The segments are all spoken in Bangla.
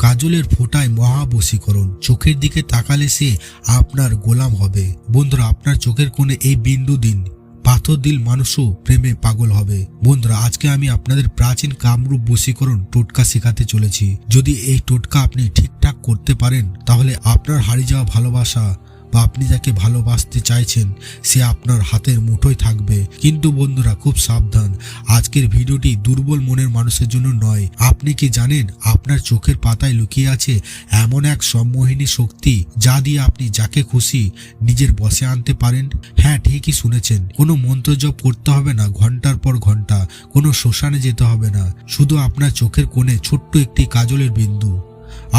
কাজলের ফোঁটায় মহাবশীকরণ। চোখের দিকে তাকালে সে আপনার গোলাম হবে। বন্ধুরা, আপনার চোখের কোণে এই বিন্দু দিন, পাথর দিল মানুষও প্রেমে পাগল হবে। বন্ধুরা, আজকে আমি আপনাদের প্রাচীন কামরূপ বশীকরণ টোটকা শেখাতে চলেছি। যদি এই টোটকা আপনি ঠিকঠাক করতে পারেন তাহলে আপনার হারিয়ে যাওয়া ভালোবাসা বা আপনি যাকে ভালোবাসতে চাইছেন সে আপনার হাতের মুঠোয় থাকবে। কিন্তু বন্ধুরা, খুব সাবধান, আজকের ভিডিওটি দুর্বল মনের মানুষের জন্য নয়। আপনি কি জানেন আপনার চোখের পাতায় লুকিয়ে আছে এমন এক সম্মোহিনী শক্তি যা দিয়ে আপনি যাকে খুশি নিজের বশে আনতে পারেন? হ্যাঁ, ঠিকই শুনেছেন। কোনো মন্ত্র জপ করতে হবে না, ঘন্টার পর ঘন্টা কোনো শ্মশানে যেতে হবে না, শুধু আপনার চোখের কোণে ছোট্ট একটি কাজলের বিন্দু।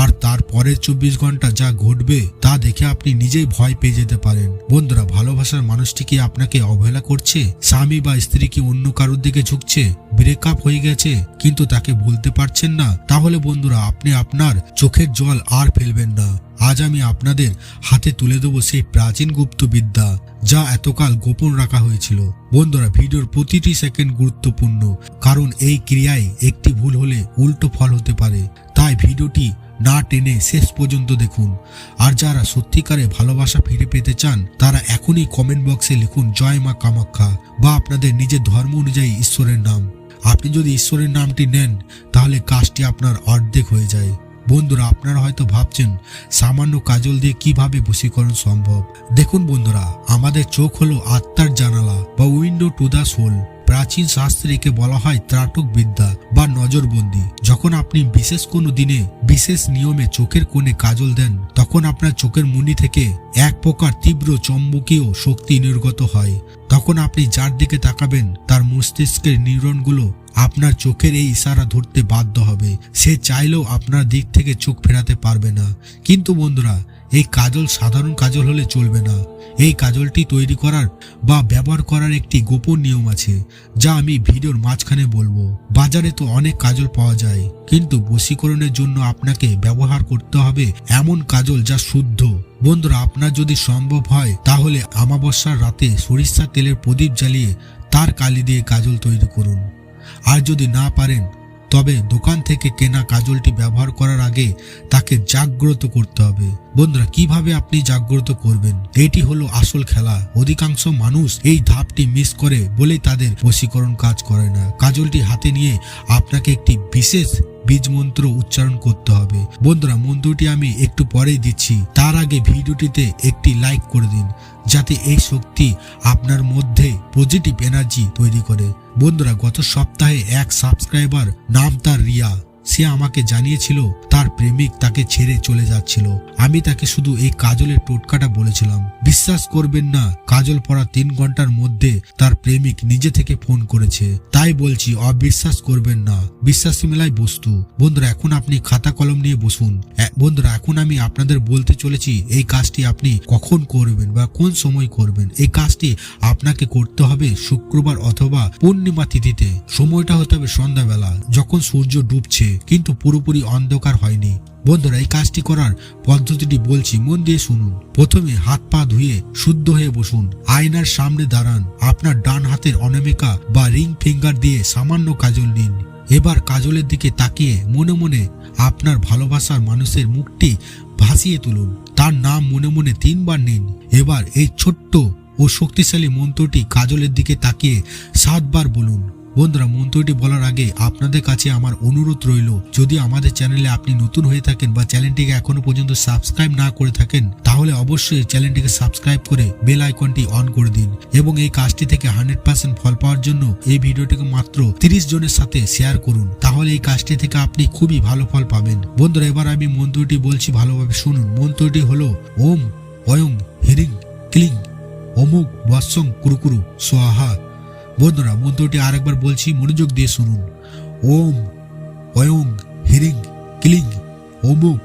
আর তার পরের 24 ঘন্টা যা ঘটবে তা দেখে আপনি নিজেই ভয় পেয়ে যেতে পারেন। বন্ধুরা, ভালোবাসার মানুষটি কি আপনাকে অবহেলা করছে? স্বামী বা স্ত্রী কি অন্য কারোর দিকে ঝুঁকছে? ব্রেকআপ হয়ে গেছে কিন্তু তাকে ভুলতে পারছেন না? তাহলে বন্ধুরা, আপনি আপনার চোখের জল আর ফেলবেন না। আজ আমি আপনাদের হাতে তুলে দেবো সেই প্রাচীন গুপ্ত বিদ্যা যা এতকাল গোপন রাখা হয়েছিল। বন্ধুরা, ভিডিওর প্রতিটি সেকেন্ড গুরুত্বপূর্ণ, কারণ এই ক্রিয়ায় একটি ভুল হলে উল্টো ফল হতে পারে। তাই ভিডিওটি না টেনে শেষ পর্যন্ত দেখুন। আর যারা সত্যিকারে ভালোবাসা ফিরে পেতে চান তারা এখনই কমেন্ট বক্সে লিখুন জয় মা কামাখ্যা বা আপনাদের নিজের ধর্ম অনুযায়ী ঈশ্বরের নাম। আপনি যদি ঈশ্বরের নামটি নেন তাহলে কাজটি আপনার অর্ধেক হয়ে যায়। বন্ধুরা, আপনারা হয়তো ভাবছেন সামান্য কাজল দিয়ে কিভাবে বশীকরণ সম্ভব। দেখুন বন্ধুরা, আমাদের চোখ হলো আত্মার জানালা বা উইন্ডো টু দ্য সোল। প্রাচীন শাস্ত্রে একে বলা হয় ত্রাটক বিদ্যা বা নজরবন্দি। যখন আপনি বিশেষ কোনো দিনে বিশেষ নিয়মে চোখের কোণে কাজল দেন তখন আপনার চোখের মণি থেকে এক প্রকার তীব্র চৌম্বকীয় শক্তি নির্গত হয়। তখন আপনি যার দিকে তাকাবেন তার মস্তিষ্কের নিউরনগুলো আপনার চোখের এই ইশারা ধরতে বাধ্য হবে। সে চাইলেও আপনার দিক থেকে চোখ ফেরাতে পারবে না। কিন্তু বন্ধুরা, এই কাজল সাধারণ কাজল হলে চলবে না। এই কাজলটি তৈরি করার বা ব্যবহার করার একটি গোপন নিয়ম আছে যা আমি ভিডিওর মাঝখানে বলবো। বাজারে তো অনেক কাজল পাওয়া যায়, কিন্তু বশীকরণের জন্য আপনাকে ব্যবহার করতে হবে এমন কাজল যা শুদ্ধ। বন্ধুরা, আপনার যদি সম্ভব হয় তাহলে অমাবস্যার রাতে সরিষার তেলের প্রদীপ জ্বালিয়ে তার কালি দিয়ে কাজল তৈরি করুন। আর যদি না পারেন তবে দোকান থেকে কেনা কাজলটি ব্যবহার করার আগে তাকে জাগ্রত করতে হবে। বন্ধুরা, কিভাবে আপনি জাগ্রত করবেন? এটি হলো আসল খেলা। অধিকাংশ মানুষ এই ধাপটি মিস করে বলেই তাদের বশীকরণ কাজ করে না। কাজলটি হাতে নিয়ে আপনাকে একটি বিশেষ বীজ মন্ত্র উচ্চারণ করতে হবে। বন্ধুরা, মন্ত্রটি আমি একটু পরেই দিচ্ছি, তার আগে ভিডিওটিতে একটি লাইক করে দিন যাতে এই শক্তি আপনার মধ্যে পজিটিভ এনার্জি তৈরি করে। বন্ধুরা, গত সপ্তাহে এক সাবস্ক্রাইবার, নাম তার রিয়া, সে আমাকে জানিয়েছিল তার প্রেমিক তাকে ছেড়ে চলে যাচ্ছিল। আমি তাকে শুধু এই কাজলের টোটকাটা বলেছিলাম। বিশ্বাস করবেন না, কাজল পরা 3 ঘন্টার মধ্যে তার প্রেমিক নিজে থেকে ফোন করেছে। তাই বলছি, অবিশ্বাস করবেন না, বিশ্বাসী মেলায় বস্তু। বন্ধুরা, এখন আপনি খাতা কলম নিয়ে বসুন। বন্ধুরা, এখন আমি আপনাদের বলতে চলেছি এই কাজটি আপনি কখন করবেন বা কোন সময় করবেন। এই কাজটি আপনাকে করতে হবে শুক্রবার অথবা পূর্ণিমা তিথিতে। সময়টা হতে হবে সন্ধ্যাবেলা, যখন সূর্য ডুবছে কিন্তু পুরোপুরি অন্ধকার হয়নি। বন্ধুরা, এই কাজটি করার পদ্ধতিটি বলছি, মন দিয়ে শুনুন। প্রথমে হাত পা ধুয়ে শুদ্ধ হয়ে বসুন। আয়নার সামনে দাঁড়ান। আপনার ডান হাতের অনামিকা বা রিং ফিঙ্গার দিয়ে সামান্য কাজল নিন। এবার কাজলের দিকে তাকিয়ে মনে মনে আপনার ভালোবাসার মানুষের মুখটি ভাসিয়ে তুলুন। তার নাম মনে মনে 3 বার নিন। এবার এই ছোট্ট ও শক্তিশালী মন্ত্রটি কাজলের দিকে তাকিয়ে 7 বার বলুন। বন্ধুরা, মন্ত্রটি বলার আগে আপনাদের কাছে আমার অনুরোধ রইল, যদি আমাদের চ্যানেলে আপনি নতুন হয়ে থাকেন বা চ্যানেলটিকে এখনো পর্যন্ত সাবস্ক্রাইব না করে থাকেন তাহলে অবশ্যই চ্যানেলটিকে সাবস্ক্রাইব করে বেল আইকনটি অন করে দিন এবং এই কাজটি থেকে 100% ফল পাওয়ার জন্য এই ভিডিওটিকে মাত্র 30 জনের সাথে শেয়ার করুন। তাহলে এই কাজটি থেকে আপনি খুবই ভালো ফল পাবেন। বন্ধুরা, এবার আমি মন্ত্রটি বলছি, ভালোভাবে শুনুন। মন্ত্রটি হলো ওম অয়ং হ্রিং ক্লিং অমুক বৎসং কুরুকুরু স্বাহা। বন্ধুরা, মন্ত্রটি আরেকবার বলছি, মনোযোগ দিয়ে শুনুন। ওম অয়ং হ্রিং ক্লিং অমুক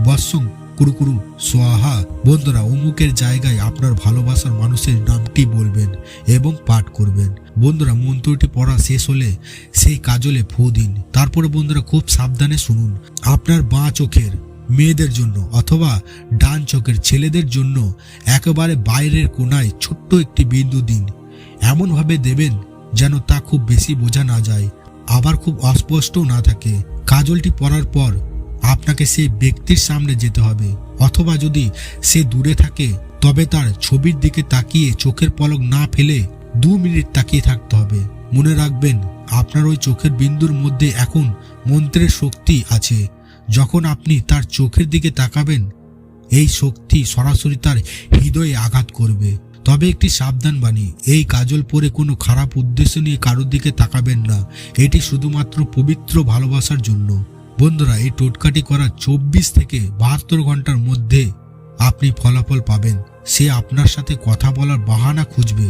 বৎসং কুরুকুরু স্বাহা। বন্ধুরা, অমুকের জায়গায় আপনার ভালোবাসার মানুষের নামটি বলবেন এবং পাঠ করবেন। বন্ধুরা, মন্ত্রটি পড়া শেষ হলে সেই কাজলে ফু দিন। তারপরে বন্ধুরা খুব সাবধানে শুনুন। আপনার বাঁ চোখের মেয়েদের জন্য অথবা ডান চোখের ছেলেদের জন্য একেবারে বাইরের কোণায় ছোট্ট একটি বিন্দু দিন। এমনভাবে দেবেন যেন তা খুব বেশি বোঝা না যায়, আবার খুব অস্পষ্ট না থাকে। কাজলটি পরার পর আপনাকে সেই ব্যক্তির সামনে যেতে হবে, অথবা যদি সে দূরে থাকে তবে তার ছবির দিকে তাকিয়ে চোখের পলক না ফেলে 2 মিনিট তাকিয়ে থাকতে হবে। মনে রাখবেন, আপনার ওই চোখের বিন্দুর মধ্যে এখন মন্ত্রের শক্তি আছে। যখন আপনি তার চোখের দিকে তাকাবেন, এই শক্তি সরাসরি তার হৃদয়ে আঘাত করবে। তবে একটি সাবধান বাণী, এই কাজল পরে কোনো খারাপ উদ্দেশ্য নিয়ে কারোর দিকে তাকাবেন না। এটি শুধুমাত্র পবিত্র ভালোবাসার জন্য। বন্ধুরা, এই টোটকাটি করার 24 থেকে 72 ঘন্টার মধ্যে আপনি ফলাফল পাবেন। সে আপনার সাথে কথা বলার বাহানা খুঁজবে।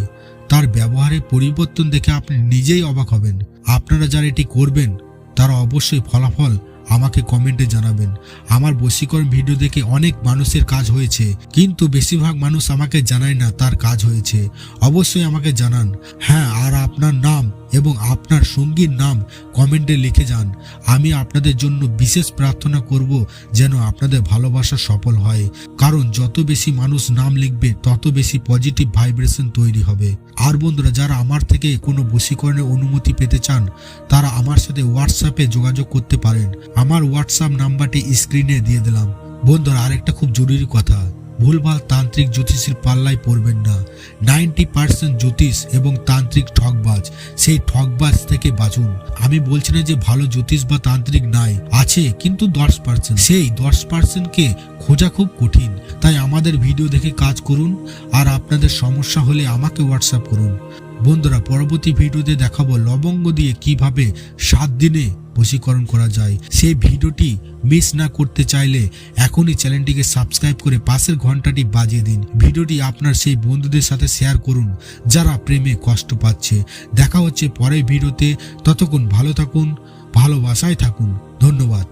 তার ব্যবহারের পরিবর্তন দেখে আপনি নিজেই অবাক হবেন। আপনারা যারা এটি করবেন তারা অবশ্যই ফলাফল আমাকে কমেন্টে জানাবেন। আমার বশীকরণ ভিডিও দেখে অনেক মানুষের কাজ হয়েছে, কিন্তু বেশিরভাগ মানুষ আমাকে জানায় না তার কাজ হয়েছে। অবশ্যই আমাকে জানান। হ্যাঁ, আর আপনার নাম এবং আপনার সঙ্গীর নাম কমেন্টে লিখে যান। আমি আপনাদের জন্য বিশেষ প্রার্থনা করব যেন আপনাদের ভালোবাসা সফল হয়। কারণ যত বেশি মানুষ নাম লিখবে তত বেশি পজিটিভ ভাইব্রেশন তৈরি হবে। আর বন্ধুরা, যারা আমার থেকে কোনো বশীকরণের অনুমতি পেতে চান তারা আমার সাথে হোয়াটসঅ্যাপে যোগাযোগ করতে পারেন। আমার হোয়াটসঅ্যাপ নাম্বারটি স্ক্রিনে দিয়ে দিলাম। বন্ধুরা, আরেকটা খুব জরুরি কথা, ভুলভাল তান্ত্রিক জ্যোতিষীর পাল্লায় পড়বেন না। 90% জ্যোতিষ এবং তান্ত্রিক ঠকবাজ। সেই ঠকবাজ থেকে বাঁচুন। আমি বলছি না যে ভালো জ্যোতিষ বা তান্ত্রিক নাই, আছে, কিন্তু 10%। সেই 10%কে খোঁজা খুব কঠিন। তাই আমাদের ভিডিও দেখে কাজ করুন, আর আপনাদের সমস্যা হলে আমাকে হোয়াটসঅ্যাপ করুন। বন্ধুরা, পরবর্তী ভিডিওতে দেখাবো লবঙ্গ দিয়ে কিভাবে 7 দিনে বশীকরণ করা যায়। সেই ভিডিওটি মিস না করতে চাইলে এখনই চ্যানেলটিকে সাবস্ক্রাইব করে পাশের ঘন্টাটি বাজিয়ে দিন। ভিডিওটি আপনার সেই বন্ধুদের সাথে শেয়ার করুন যারা প্রেমে কষ্ট পাচ্ছে। দেখা হচ্ছে পরের ভিডিওতে। ততক্ষণ ভালো থাকুন, ভালোবাসায় থাকুন। ধন্যবাদ।